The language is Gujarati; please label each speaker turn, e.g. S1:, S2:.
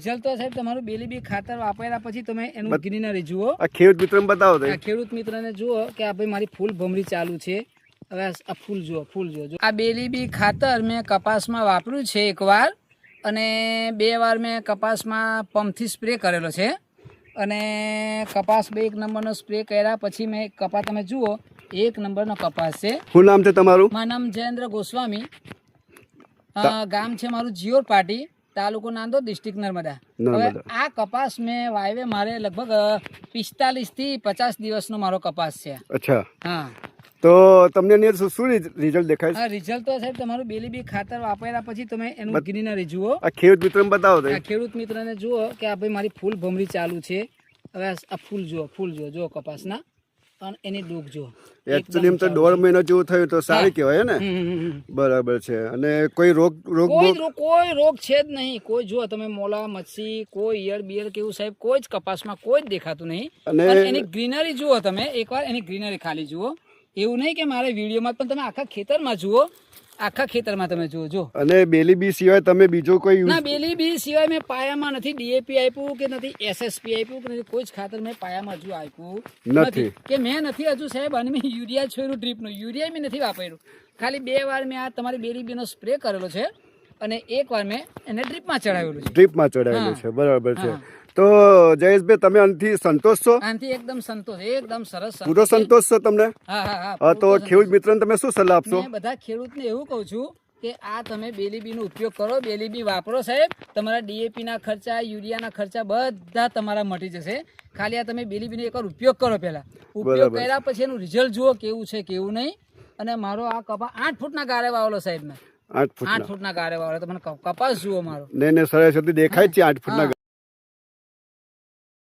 S1: રિઝલ્ટ તો સાહેબ તમારું બેલીબી ખાતર વાપર્યા પછી તમે એનું ગ્રીનરી જુઓ.
S2: આ ખેડૂત મિત્રોને બતાવો તો.
S1: આ ખેડૂત મિત્રને જુઓ કે આ ભાઈ મારી ફૂલ ભમરી ચાલુ છે. હવે આ ફૂલ જુઓ. આ બેલીબી ખાતર મેં કપાસમાં વાપર્યું છે એકવાર, અને 2 વાર મેં કપાસમાં પંપથી સ્પ્રે કરેલો છે. અને કપાસ 1 નંબરનો સ્પ્રે કર્યા પછી મેં કપાસ તમે જુઓ 1 નંબરનો કપાસ છે.
S2: શું નામ છે તમારું?
S1: મારું નામ જયેન્દ્ર ગોસ્વામી, ગામ છે મારું જીઓર પાટી, તાલુકો નાંદોદ, ડિસ્ટ્રિક્ટ નર્મદા. હવે આ કપાસ મેં વાવ્યો, મારે લગભગ 45 થી 50 દિવસનો મારો કપાસ છે.
S2: અચ્છા,
S1: હા.
S2: તો તમને શું રિઝલ્ટ દેખાય છે?
S1: રિઝલ્ટ તો સાહેબ તમારું બેલીબી ખાતર વાપર્યા પછી તમે એનું ગ્રીનરી જુઓ.
S2: આ ખેડૂત મિત્રોને બતાવો તો.
S1: આ ખેડૂત મિત્રને જુઓ કે આ ભાઈ મારી ફૂલ ભમરી ચાલુ છે. હવે આ ફૂલ જુઓ કપાસના, અને એની ડૂક જુઓ.
S2: એકચ્યુઅલી એમ તો 1.5 મહિનો જેવું થયું તો સારી કહેવાય ને. બરાબર છે. અને કોઈ રોગ
S1: છે જ નહીં. કોઈ જુઓ તમે મોલા મચ્છી, કોઈ ઈયળ બિયળ કેવું સાહેબ કોઈ જ કપાસમાં કોઈ જ દેખાતું નહીં. અને એની ગ્રીનરી જુઓ, તમે એકવાર એની ગ્રીનરી ખાલી જુઓ. એવું નહીં કે મારે વિડીયોમાં, પણ તમે આખા ખેતરમાં જુઓ. આખા ખેતરમાં તમે જુઓ. અને
S2: બેલીબી સિવાય તમે બીજો કોઈ
S1: ના, બેલીબી સિવાય મેં પાયામાં નથી ડીએપી આપ્યું કે નથી એસએસપી આપ્યું કે નથી કોઈ જ ખાતર મેં પાયામાં હજુ આપ્યું નથી. કે મેં નથી હજુ સાહેબ, અને મેં યુરિયા છોડ્યું ડ્રીપનું. યુરિયા મેં નથી વાપર્યું. ખાલી 2 વાર મેં આ તમારી બેલીબીનો સ્પ્રે કરેલો છે, અને 1 વાર મેં એને ડ્રીપમાં ચડાવેલું
S2: છે. બરાબર છે. તો જયેશભાઈ, તમે આનાથી સંતોષ છો?
S1: આનાથી એકદમ સંતોષ, એકદમ સરસ,
S2: પૂરો સંતોષ છો તમને? હા. તો ખેડૂત મિત્રોને તમે શું સલાહ આપશો?
S1: બધા ખેડૂતને એવું કહું છું કે આ તમે બેલીબીનો ઉપયોગ કરો, બેલીબી વાપરો સાહેબ. તમારા ડીએપી ના ખર્ચા, યુરિયાના ખર્ચા બધા તમારા મટી જશે. ખાલી આ તમે બેલીબીનો એકવાર ઉપયોગ કરો. પહેલા ઉપયોગ કર્યા પછી એનું રિઝલ્ટ જુઓ કેવું છે કેવું નહીં. અને મારો આ કપા 8 ફૂટના ગારે વાવેલો સાહેબ મેં. 8 ફૂટના ગારે વાવેલો. તમને કપાસ જુઓ મારો.
S2: નહીં, સરસ દેખાય છે 8 ફૂટના.